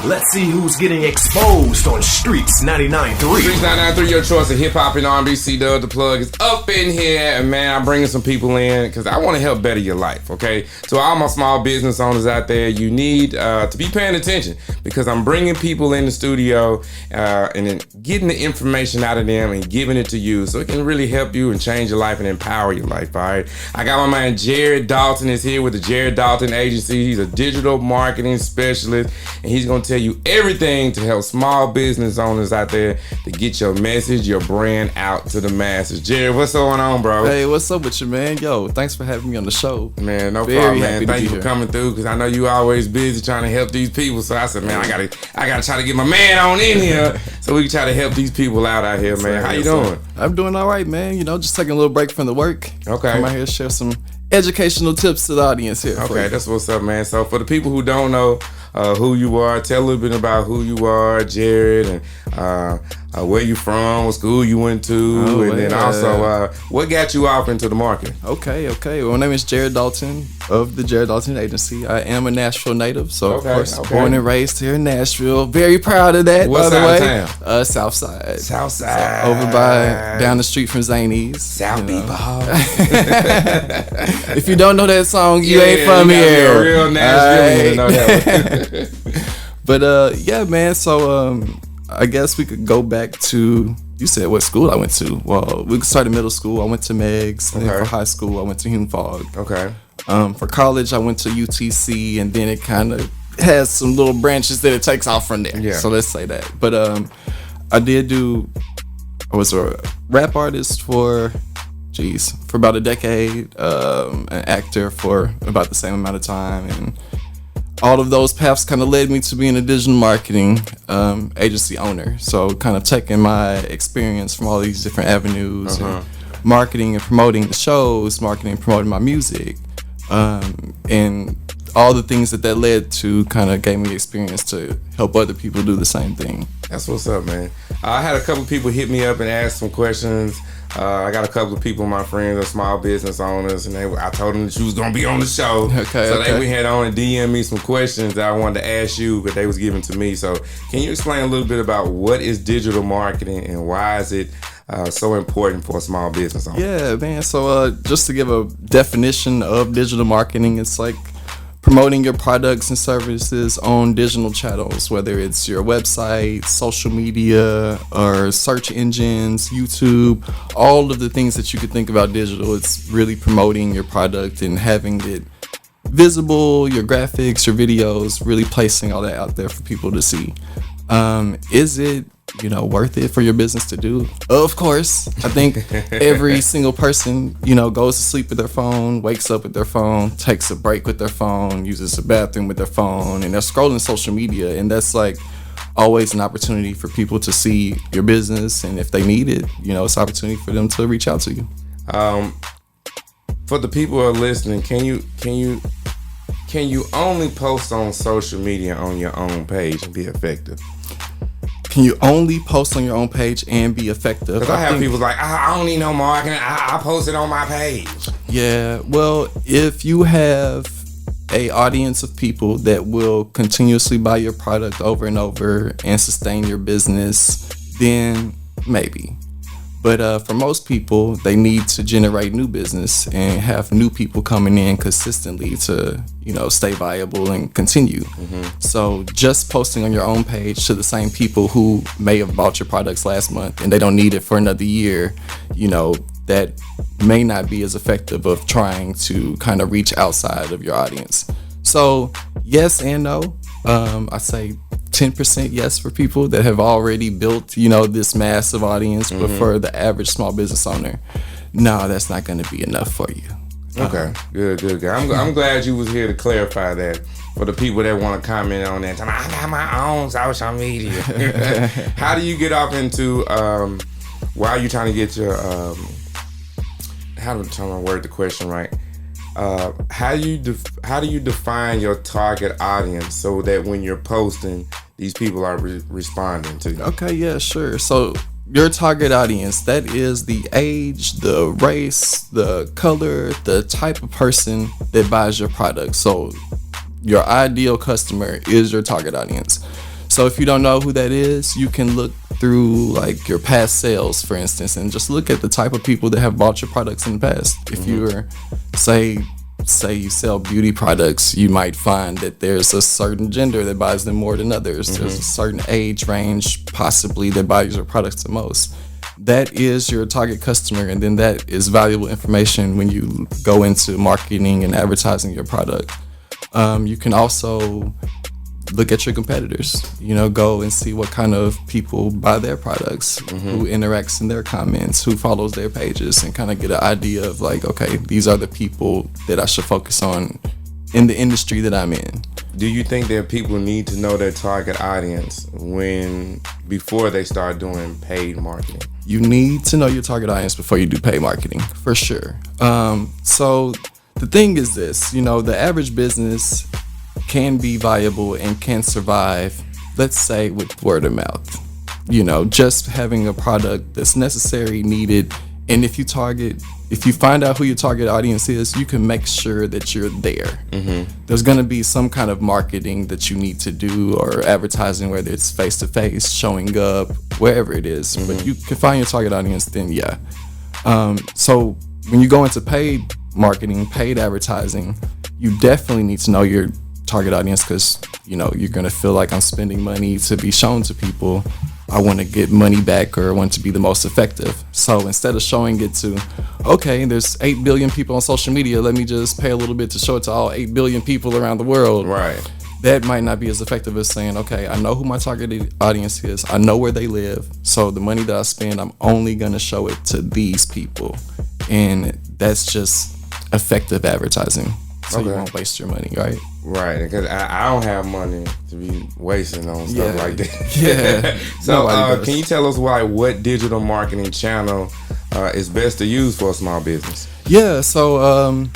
Let's see who's getting exposed on Streets 99.3. Streets 99.3, your choice of hip-hop and R&B. C-Dub, the plug is up in here. And man, I'm bringing some people in because I want to help better your life, okay? To all my small business owners out there, you need to be paying attention because I'm bringing people in the studio and then getting the information out of them and giving it to you so it can really help you and change your life and empower your life, all right? I got my man Jared Dalton is here with the Jared Dalton Agency. He's a digital marketing specialist, and he's going to tell you everything to help small business owners out there to get your message, your brand out to the masses. Jared, what's going on, bro? Hey, what's up with you, man? Yo, thanks for having me on the show. Man, no problem, man. Thank you for coming through because I know you always busy trying to help these people. So I said, man, I gotta try to get my man on in here so we can try to help these people out here, man. How you doing? I'm doing all right, man. You know, just taking a little break from the work. Okay. Come out here to share some educational tips to the audience here. Okay, that's what's up, man. So for the people who don't know who you are, tell a little bit about who you are, Jared, and where you from, what school you went to, and then also what got you off into the market. Okay. Well, my name is Jared Dalton of the Jared Dalton Agency. I am a Nashville native, so of course born and raised here in Nashville. Very proud of that. What by side the way. of town? South Side. South Side. So, over by down the street from Zany's. South People. If you don't know that song, you ain't from here. Real Nashville, know that. But yeah, man. So I guess we could go back to, you said what school I went to. Well, we started middle school. I went to Meg's. And for high school, I went to Hume Fogg. Okay. For college, I went to UTC, and then it kind of has some little branches that it takes off from there. Yeah. So let's say that. But I was a rap artist for about a decade, an actor for about the same amount of time, and all of those paths kind of led me to being a digital marketing agency owner. So kind of taking my experience from all these different avenues, and marketing and promoting the shows, marketing and promoting my music, and all the things that led to kind of gave me experience to help other people do the same thing. That's what's up, man. I had a couple people hit me up and ask some questions. I got a couple of people, my friends, are small business owners, and I told them that you was gonna be on the show. So they went on and DM me some questions that I wanted to ask you, but they was given to me. So can you explain a little bit about what is digital marketing and why is it so important for a small business owner? Yeah, man. So just to give a definition of digital marketing, it's like promoting your products and services on digital channels, whether it's your website, social media, or search engines, YouTube, all of the things that you could think about digital. It's really promoting your product and having it visible, your graphics, your videos, really placing all that out there for people to see. Is it worth it for your business to do? Of course. I think every single person, goes to sleep with their phone, wakes up with their phone, takes a break with their phone, uses a bathroom with their phone, and they're scrolling social media. And that's like always an opportunity for people to see your business. And if they need it, it's an opportunity for them to reach out to you. For the people who are listening, can you only post on social media on your own page and be effective? Can you only post on your own page and be effective? Because I have people like, I don't need no marketing. I post it on my page. Yeah, well, if you have a audience of people that will continuously buy your product over and over and sustain your business, then maybe. But for most people, they need to generate new business and have new people coming in consistently to, stay viable and continue. So just posting on your own page to the same people who may have bought your products last month and they don't need it for another year, that may not be as effective of trying to kind of reach outside of your audience. So yes and no. I say 10% yes for people that have already built, this massive audience, but for the average small business owner, no, that's not going to be enough for you. Okay, good. I'm glad you was here to clarify that for the people that want to comment on that. I got my own social media. How do you get off into, why are you trying to get your, how do I word the question right? How do you define your target audience so that when you're posting, these people are responding to you? Okay, yeah, sure. So your target audience, that is the age, the race, the color, the type of person that buys your product. So your ideal customer is your target audience. So if you don't know who that is, you can look through like your past sales, for instance, and just look at the type of people that have bought your products in the past. If you're, say you sell beauty products, you might find that there's a certain gender that buys them more than others. There's a certain age range possibly that buys your products the most. That is your target customer, and then that is valuable information when you go into marketing and advertising your product. You can also look at your competitors, go and see what kind of people buy their products, who interacts in their comments, who follows their pages, and kind of get an idea of like, okay, these are the people that I should focus on in the industry that I'm in. Do you think that people need to know their target audience before they start doing paid marketing? You need to know your target audience before you do paid marketing, for sure. So the thing is this, the average business can be viable and can survive, let's say, with word of mouth. Just having a product that's necessary, needed, and if you find out who your target audience is, you can make sure that you're there. There's going to be some kind of marketing that you need to do, or advertising, whether it's face-to-face, showing up, wherever it is. But you can find your target audience, then yeah. So when you go into paid marketing, paid advertising, you definitely need to know your target audience, because you're going to feel like, I'm spending money to be shown to people. I want to get money back, or I want to be the most effective. So instead of showing it to, okay, there's 8 billion people on social media, let me just pay a little bit to show it to all 8 billion people around the world. Right. That might not be as effective as saying, okay, I know who my target audience is, I know where they live, so the money that I spend, I'm only going to show it to these people. And that's just effective advertising. So you won't waste your money, right? Right, because I don't have money to be wasting on stuff like that. Yeah. So can you tell us what digital marketing channel is best to use for a small business? Yeah, so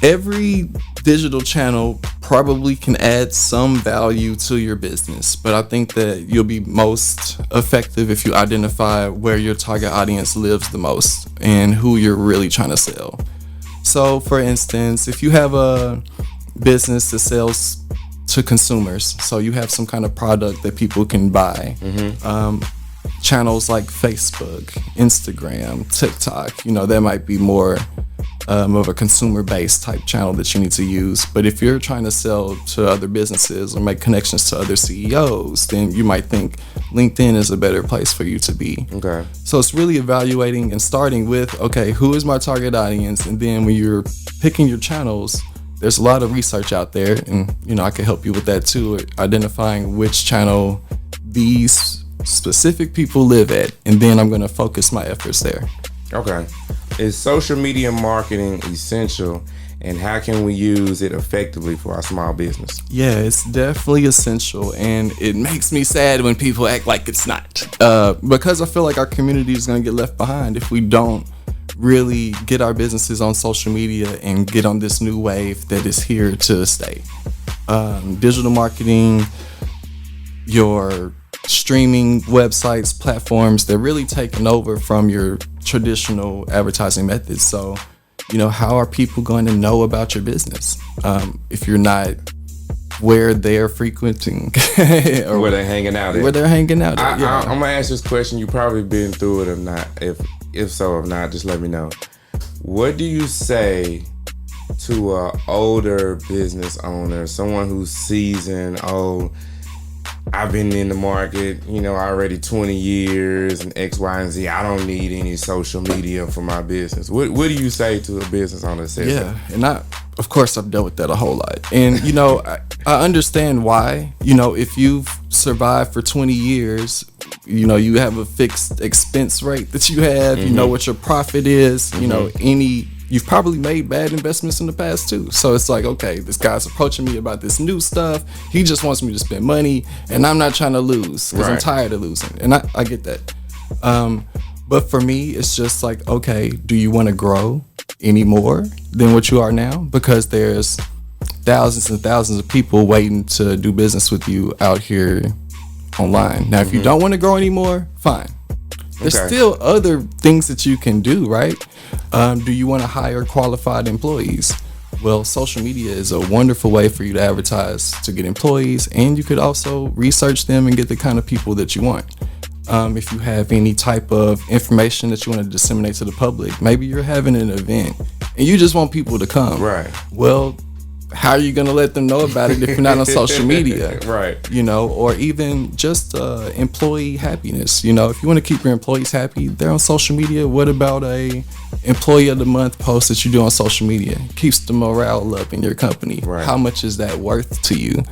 every digital channel probably can add some value to your business, but I think that you'll be most effective if you identify where your target audience lives the most and who you're really trying to sell. So, for instance, if you have a business that sells to consumers, so you have some kind of product that people can buy, channels like Facebook, Instagram, TikTok, that might be more of a consumer-based type channel that you need to use. But if you're trying to sell to other businesses or make connections to other CEOs, then you might think LinkedIn is a better place for you to be. Okay. So it's really evaluating and starting with, okay, who is my target audience? And then when you're picking your channels, there's a lot of research out there, and I can help you with that too, identifying which channel these specific people live at, and then I'm going to focus my efforts there. Okay. Is social media marketing essential, and how can we use it effectively for our small business? Yeah, it's definitely essential, and it makes me sad when people act like it's not, because I feel like our community is going to get left behind if we don't really get our businesses on social media and get on this new wave that is here to stay. Digital marketing, your streaming websites, platforms, they're really taking over from your traditional advertising methods. So, how are people going to know about your business if you're not where they're frequenting or where they're hanging out at? Where they're hanging out at. I'm gonna ask this question. You probably been through it or not. If so, if not, just let me know. What do you say to a older business owner, someone who's seasoned? I've been in the market, already 20 years and X, Y, and Z. I don't need any social media for my business. What do you say to a business owner that says that? And of course, I've dealt with that a whole lot. And, I understand why. If you've survived for 20 years, you have a fixed expense rate that you have, you know what your profit is, you've probably made bad investments in the past too. So it's like, okay, this guy's approaching me about this new stuff. He just wants me to spend money, and I'm not trying to lose because I'm tired of losing. And I get that. But for me, it's just like, okay, do you want to grow any more than what you are now? Because there's thousands and thousands of people waiting to do business with you out here online. Now, if you don't want to grow anymore, fine. There's still other things that you can do, right? Do you want to hire qualified employees? Well, social media is a wonderful way for you to advertise to get employees, and you could also research them and get the kind of people that you want. If you have any type of information that you want to disseminate to the public, maybe you're having an event and you just want people to come. Right. Well, how are you going to let them know about it if you're not on social media? Right. Or even just employee happiness. If you want to keep your employees happy, they're on social media. What about a employee of the month post that you do on social media? Keeps the morale up in your company. Right. How much is that worth to you?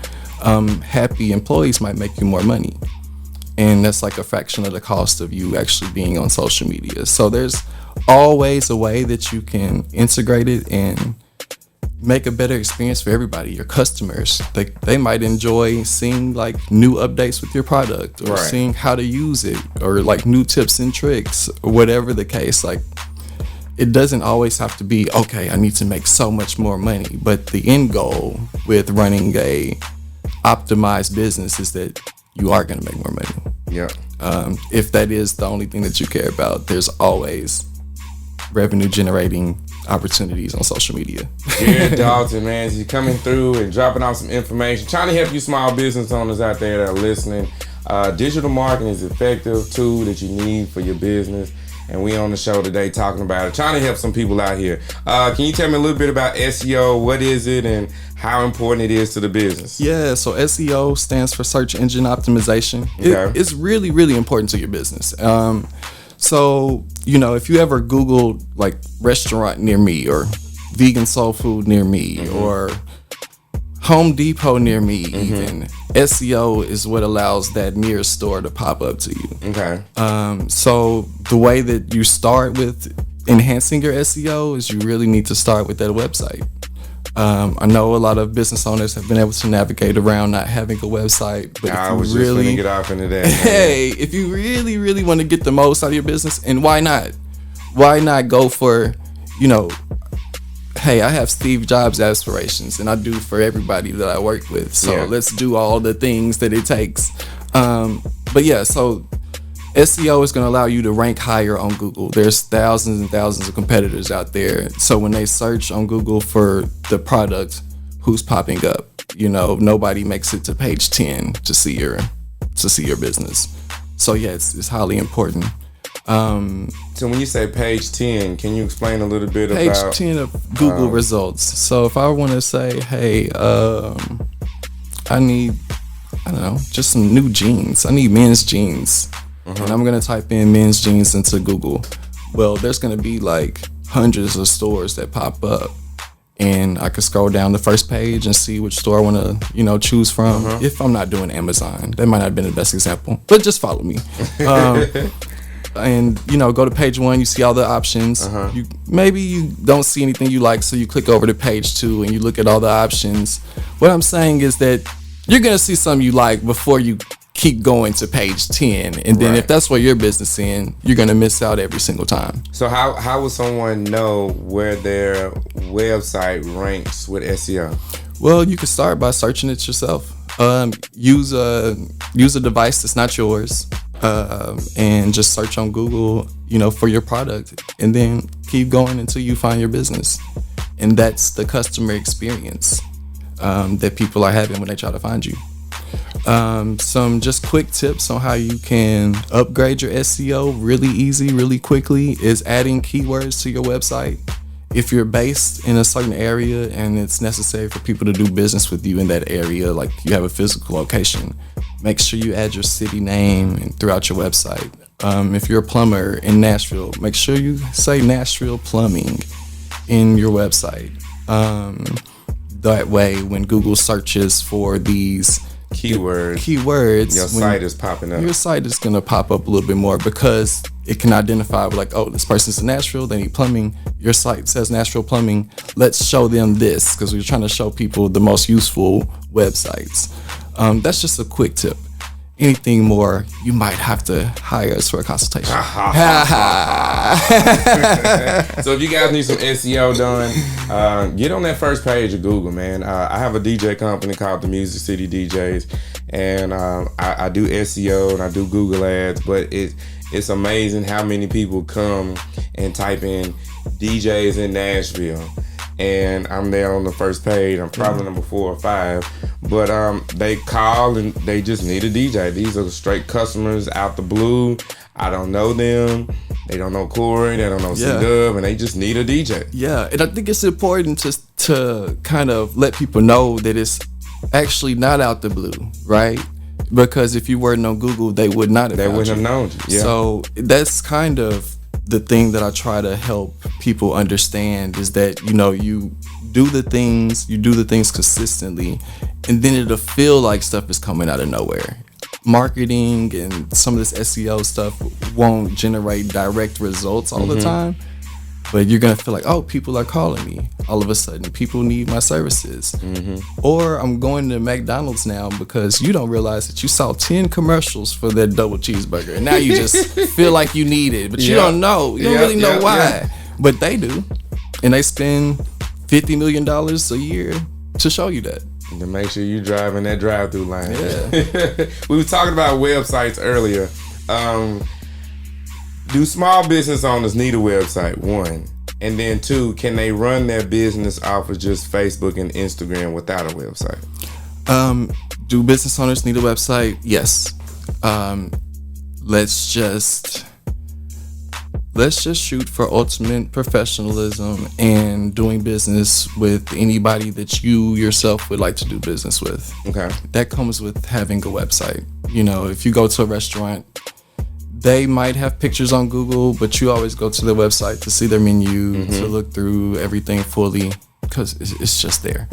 Happy employees might make you more money. And that's like a fraction of the cost of you actually being on social media. So there's always a way that you can integrate it and make a better experience for everybody. Your customers, they might enjoy seeing like new updates with your product, or seeing how to use it, or like new tips and tricks, or whatever the case. Like, it doesn't always have to be, okay, I need to make so much more money. But the end goal with running a optimized business is that you are going to make more money. Yeah. If that is the only thing that you care about, there's always revenue generating opportunities on social media. Yeah, Dalton, man, you're coming through and dropping off some information, trying to help you small business owners out there that are listening. Digital marketing is an effective tool that you need for your business. And we on the show today talking about it, trying to help some people out here. Can you tell me a little bit about SEO? What is it and how important it is to the business? Yeah, so SEO stands for search engine optimization. Okay. It's really, really important to your business. So, if you ever Google like restaurant near me, or vegan soul food near me, or Home Depot near me, even, SEO is what allows that nearest store to pop up to you. Okay. So the way that you start with enhancing your SEO is you really need to start with that website. I know a lot of business owners have been able to navigate around not having a website, but I if was you just really going to get off into that. hey, if you really, really want to get the most out of your business, and why not? Why not go for, hey, I have Steve Jobs aspirations, and I do for everybody that I work with. So let's do all the things that it takes. But yeah, so SEO is going to allow you to rank higher on Google. There's thousands and thousands of competitors out there. So when they search on Google for the product, who's popping up? Nobody makes it to page 10 to see your business. So yeah, it's highly important. So when you say page 10, can you explain a little bit page about... Page 10 of Google results. So if I want to say, hey, I need, just some new jeans. I need men's jeans. And I'm going to type in men's jeans into Google. Well, there's going to be like hundreds of stores that pop up. And I could scroll down the first page and see which store I want to, choose from. If I'm not doing Amazon, that might not have been the best example, but just follow me. And go to page 1, you see all the options. Maybe you don't see anything you like, so you click over to page 2 and you look at all the options. What I'm saying is that you're gonna see something you like before you keep going to page 10, and then if that's where your business in, you're gonna miss out every single time. So how would someone know where their website ranks with SEO? Well, you can start by searching it yourself. Use a device that's not yours. And just search on Google, for your product, and then keep going until you find your business. And that's the customer experience that people are having when they try to find you. Some just quick tips on how you can upgrade your SEO really easy, really quickly, is adding keywords to your website. If you're based in a certain area and it's necessary for people to do business with you in that area, like you have a physical location, make sure you add your city name and throughout your website. If you're a plumber in Nashville, make sure you say Nashville Plumbing in your website. That way, when Google searches for these keywords, your site is popping up. Your site is going to pop up a little bit more because it can identify like, oh, this person's in Nashville, they need plumbing. Your site says Nashville Plumbing. Let's show them this, because we're trying to show people the most useful websites. That's just a quick tip. Anything more, you might have to hire us for a consultation. So if you guys need some SEO done, get on that first page of Google, man. I have a DJ company called the Music City DJs, and I do SEO and I do Google ads, but it's amazing how many people come and type in DJs in Nashville, and I'm there on the first page. I'm probably number 4 or 5, but they call and they just need a DJ. These are straight customers out the blue. I don't know them. They don't know Corey. They don't know C-Dub, and they just need a DJ. Yeah, and I think it's important to kind of let people know that it's actually not out the blue, right? Because if you weren't on Google, they would not have. They wouldn't have known you. Yeah. So that's kind of the thing that I try to help people understand is that, you know, you do the things consistently, and then it'll feel like stuff is coming out of nowhere. Marketing and some of this SEO stuff won't generate direct results all the time, but you're gonna feel like, oh, people are calling me. All of a sudden, people need my services. Or I'm going to McDonald's now because you don't realize that you saw 10 commercials for that double cheeseburger, and now you just feel like you need it, but you don't know. You don't really know why, but they do, and they spend $50 million a year to show you that. To make sure you driving that drive-through line. Yeah. We were talking about websites earlier. Do small business owners need a website? 1. And then 2, can they run their business off of just Facebook and Instagram without a website? Do business owners need a website? Yes. Let's just shoot for ultimate professionalism and doing business with anybody that you yourself would like to do business with. Okay. That comes with having a website. You know, if you go to a restaurant, they might have pictures on Google, but you always go to their website to see their menu, to look through everything fully, because it's just there.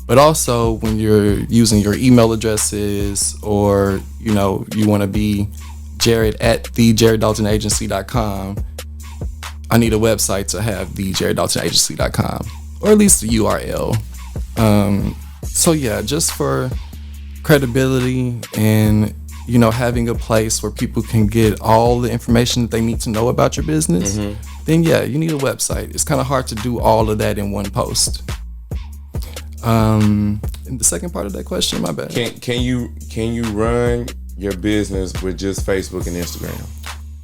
But also when you're using your email addresses, or, you know, you want to be Jared at thejareddaltonagency.com, I need a website to have thejareddaltonagency.com, or at least the URL. So yeah, just for credibility and, you know, having a place where people can get all the information that they need to know about your business, then yeah, you need a website. It's kind of hard to do all of that in one post. And the second part of that question, my bad. Can you run your business with just Facebook and Instagram?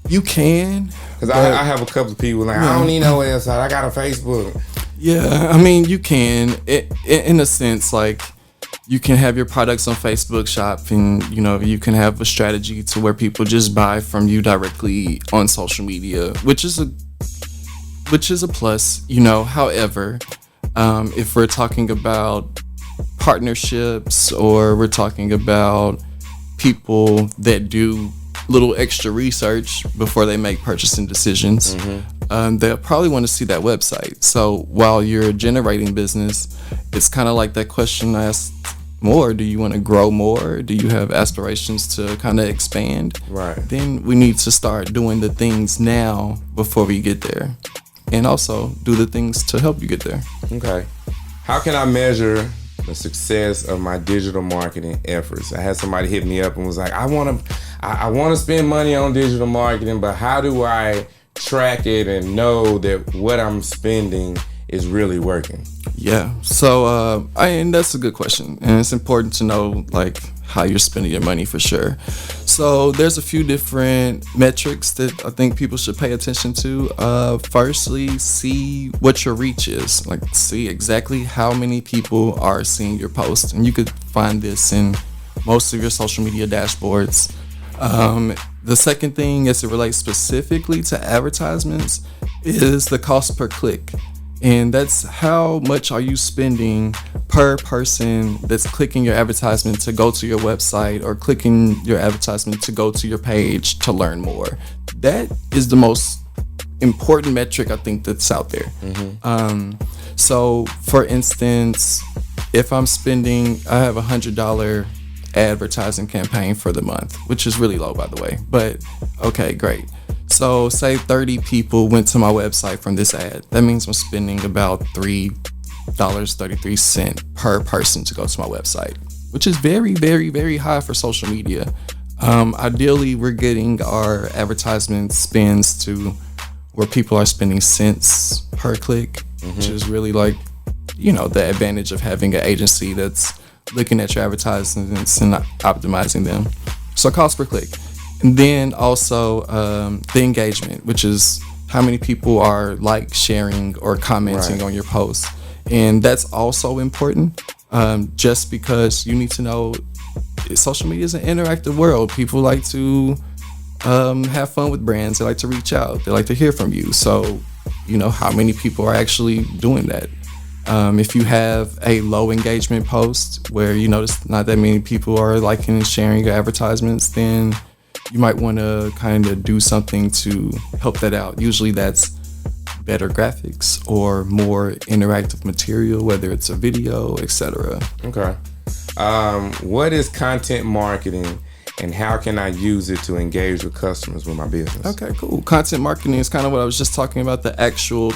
You can. Because I have a couple of people like, I don't need no website. I got a Facebook. Yeah, I mean, you can. In a sense, like, you can have your products on Facebook Shop, and, you know, you can have a strategy to where people just buy from you directly on social media, which is a plus, you know. However, if we're talking about partnerships, or we're talking about people that do little extra research before they make purchasing decisions, they'll probably want to see that website. So while you're generating business, it's kind of like that question I asked more. Do you want to grow more? Do you have aspirations to kind of expand? Right. Then we need to start doing the things now before we get there, and also do the things to help you get there. Okay. How can I measure the success of my digital marketing efforts? I had somebody hit me up and was like, I want to spend money on digital marketing, but how do I track it and know that what I'm spending is really working? Yeah. So, and that's a good question, and it's important to know, like, how you're spending your money for sure. So there's a few different metrics that I think people should pay attention to. Firstly, see what your reach is. Like, see exactly how many people are seeing your post, and you could find this in most of your social media dashboards. The second thing, as it relates specifically to advertisements, is the cost per click. And that's how much are you spending per person that's clicking your advertisement to go to your website, or clicking your advertisement to go to your page to learn more. That is the most important metric I think that's out there. So for instance, if I'm spending, I have $100 advertising campaign for the month, which is really low, by the way, but okay, great. So say 30 people went to my website from this ad. That means I'm spending about $3.33 per person to go to my website, which is very, very, very high for social media. Ideally, we're getting our advertisement spends to where people are spending cents per click, which is really, like, you know, the advantage of having an agency that's looking at your advertisements and optimizing them. So cost per click. And then also the engagement, which is how many people are sharing or commenting on your post. And that's also important, just because you need to know social media is an interactive world. People like to have fun with brands. They like to reach out. They like to hear from you. So, how many people are actually doing that? If you have a low engagement post where you notice not that many people are liking and sharing your advertisements, then you might want to kind of do something to help that out. Usually that's better graphics or more interactive material, whether it's a video, etc. Okay. What is content marketing and how can I use it to engage with customers with my business? Okay, cool. Content marketing is kind of what I was just talking about, the actual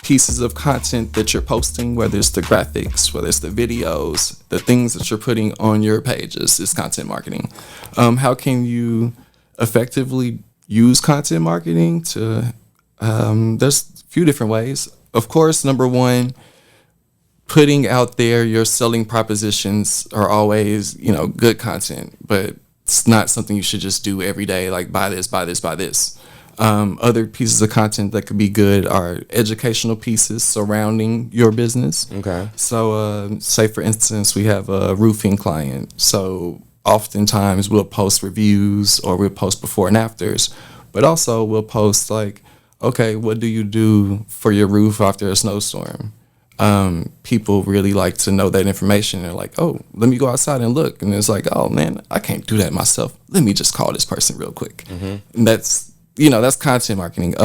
pieces of content that you're posting, whether it's the graphics, whether it's the videos, the things that you're putting on your pages is content marketing. How can you effectively use content marketing to, there's a few different ways. Of course, number one, putting out there your selling propositions are always, good content, but it's not something you should just do every day, like buy this, buy this, buy this. Other pieces of content that could be good are educational pieces surrounding your business. Okay. So, say for instance, we have a roofing client. So oftentimes we'll post reviews or we'll post before and afters, but also we'll post like, okay, what do you do for your roof after a snowstorm? People really like to know that information. They're like, oh, let me go outside and look. And it's like, oh man, I can't do that myself. Let me just call this person real quick. And that's content marketing.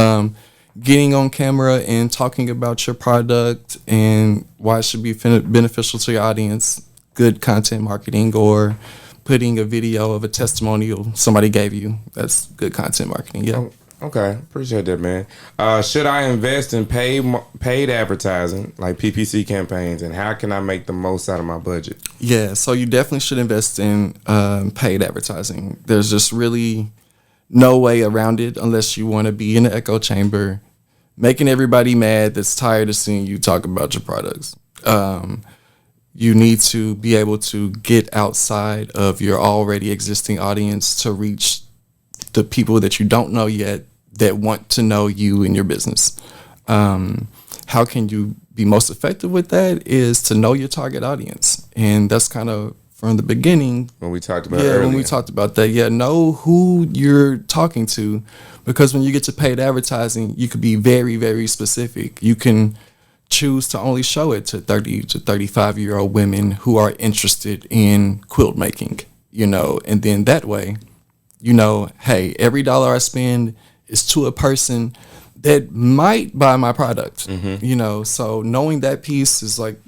Getting on camera and talking about your product and why it should be beneficial to your audience, good content marketing. Or putting a video of a testimonial somebody gave you, that's good content marketing. Yeah. Okay, appreciate that, man. Should I invest in paid advertising like PPC campaigns, and how can I make the most out of my budget? Yeah, so you definitely should invest in paid advertising. There's just really no way around it unless you want to be in the echo chamber, making everybody mad that's tired of seeing you talk about your products. You need to be able to get outside of your already existing audience to reach the people that you don't know yet that want to know you and your business. How can you be most effective with that is to know your target audience. And that's kind of from the beginning. When we talked about earlier. When we talked about that. Yeah, know who you're talking to, because when you get to paid advertising, you could be very, very specific. You can choose to only show it to 30 to 35-year-old women who are interested in quilt making, and then that way, hey, every dollar I spend is to a person that might buy my product, so knowing that piece is like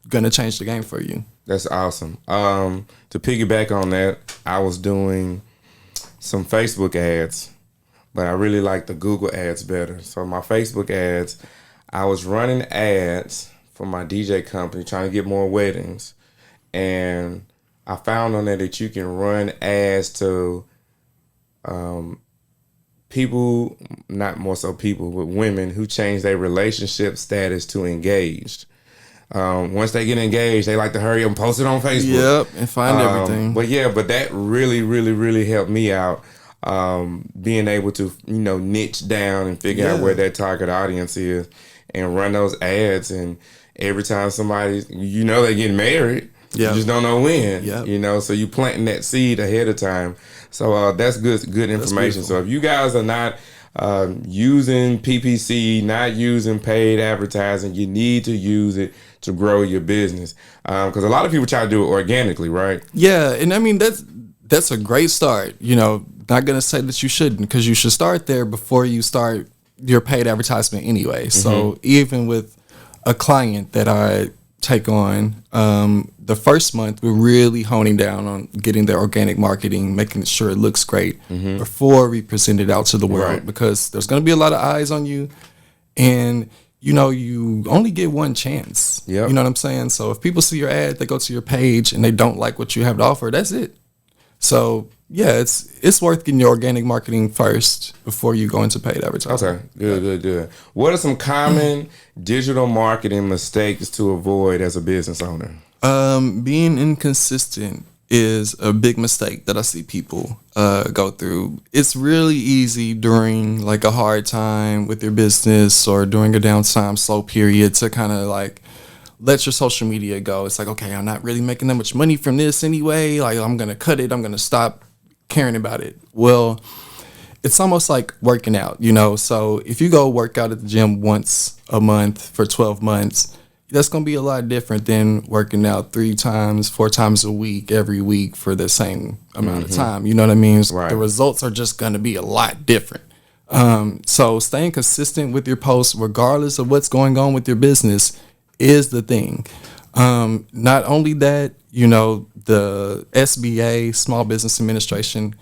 gonna change the game for you. That's awesome. To piggyback on that, I was doing some Facebook ads, but I really like the Google ads better. So my Facebook ads, I was running ads for my DJ company, trying to get more weddings, and I found on there that you can run ads to people, not more so people, but women who change their relationship status to engaged. Once they get engaged, they like to hurry up and post it on Facebook. Yep, and find everything. But that really, really, really helped me out. Being able to, niche down and figure out where that target audience is and run those ads. And every time somebody, they get married, you just don't know when, so you planting that seed ahead of time. So that's good information. So if you guys are not using PPC, not using paid advertising, you need to use it to grow your business. Because a lot of people try to do it organically, right? Yeah, and I mean, that's a great start. Not going to say that you shouldn't, because you should start there before you start your paid advertisement anyway. So even with a client that I take on, the first month we're really honing down on getting their organic marketing, making sure it looks great before we present it out to the world, because there's going to be a lot of eyes on you, and you only get one chance. You know what I'm saying? So if people see your ad, they go to your page and they don't like what you have to offer, that's it. So yeah, it's worth getting your organic marketing first before you go into paid advertising. Okay, good. What are some common digital marketing mistakes to avoid as a business owner? Being inconsistent is a big mistake that I see people go through. It's really easy during like a hard time with your business or during a downtime slow period to kind of like let your social media go. It's like, okay, I'm not really making that much money from this anyway. Like, I'm going to cut it. I'm going to stop caring about it. Well, it's almost like working out, you know? So if you go work out at the gym once a month for 12 months, that's going to be a lot different than working out 3 times, 4 times a week, every week for the same amount of time. You know what I mean? Right. The results are just going to be a lot different. So staying consistent with your posts, regardless of what's going on with your business, is the thing. Not only that, you know, the SBA, Small Business Administration,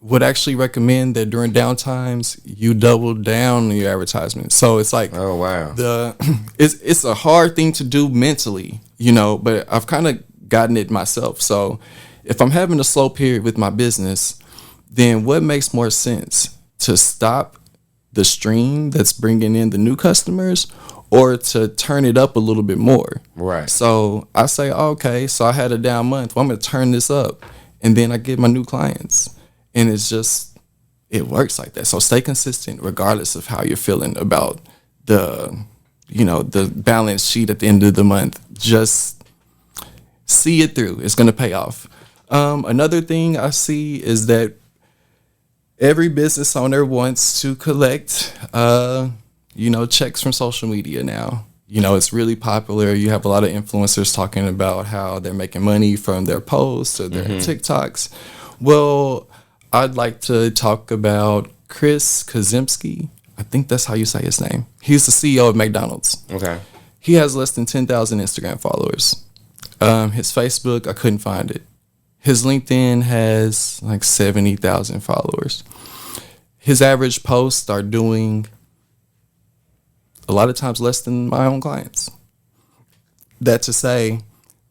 would actually recommend that during downtimes you double down on your advertisement. So it's like, oh wow, it's a hard thing to do mentally, you know, but I've kind of gotten it myself. So if I'm having a slow period with my business, then what makes more sense, to stop the stream that's bringing in the new customers, or to turn it up a little bit more? Right. So I say, okay, so I had a down month. Well, I'm going to turn this up, and then I get my new clients. And it's just, it works like that. So stay consistent regardless of how you're feeling about the balance sheet at the end of the month. Just see it through. It's going to pay off. Another thing I see is that every business owner wants to collect, checks from social media now. You know, it's really popular. You have a lot of influencers talking about how they're making money from their posts or their TikToks. Well, I'd like to talk about Chris Kazimski. I think that's how you say his name. He's the CEO of McDonald's. Okay. He has less than 10,000 Instagram followers. His Facebook, I couldn't find it. His LinkedIn has like 70,000 followers. His average posts are doing a lot of times less than my own clients. That to say,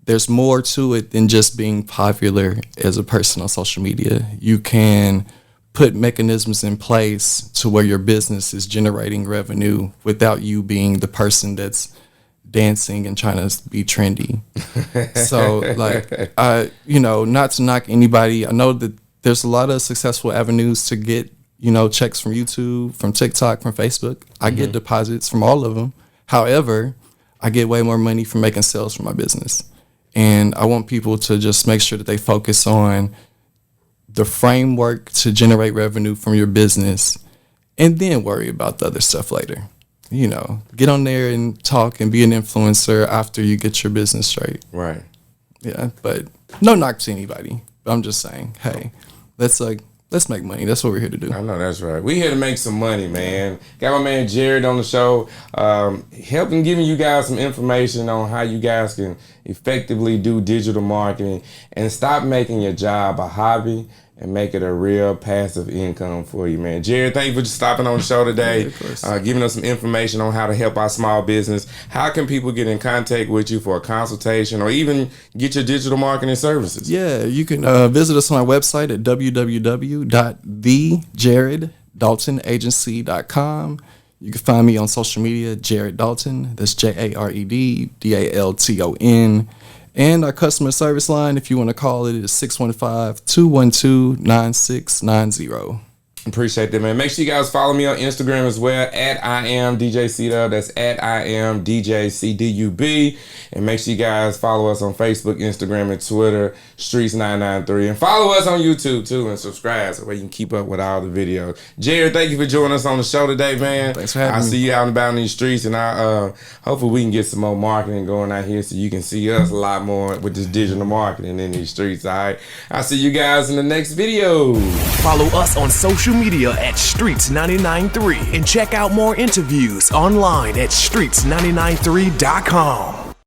there's more to it than just being popular as a person on social media. You can put mechanisms in place to where your business is generating revenue without you being the person that's dancing and trying to be trendy. So, like, not to knock anybody. I know that there's a lot of successful avenues to get, checks from YouTube, from TikTok, from Facebook. I get deposits from all of them. However, I get way more money from making sales from my business. And I want people to just make sure that they focus on the framework to generate revenue from your business, and then worry about the other stuff later. You know, get on there and talk and be an influencer after you get your business straight. Right. Yeah, but no knock to anybody. I'm just saying, hey, let's make money. That's what we're here to do. I know that's right. We here to make some money, man. Got my man Jared on the show, helping giving you guys some information on how you guys can effectively do digital marketing and stop making your job a hobby and make it a real passive income for you, man. Jared, thank you for stopping on the show today, yeah, of course. Giving us some information on how to help our small business. How can people get in contact with you for a consultation or even get your digital marketing services? Yeah, you can visit us on our website at www.thejareddaltonagency.com. You can find me on social media, Jared Dalton. That's JaredDalton. And our customer service line, if you want to call it, is 615-212-9690. Appreciate that, man. Make sure you guys follow me on Instagram as well, @IamDJCDub. That's @IamDJCDUB. And make sure you guys follow us on Facebook, Instagram, and Twitter, Streets993. And follow us on YouTube, too, and subscribe so you can keep up with all the videos. Jared, thank you for joining us on the show today, man. Thanks for having me. I'll see you out and about in these streets, and hopefully we can get some more marketing going out here so you can see us a lot more with this digital marketing in these streets, all right? I'll see you guys in the next video. Follow us on social media at Streets993 and check out more interviews online at Streets993.com.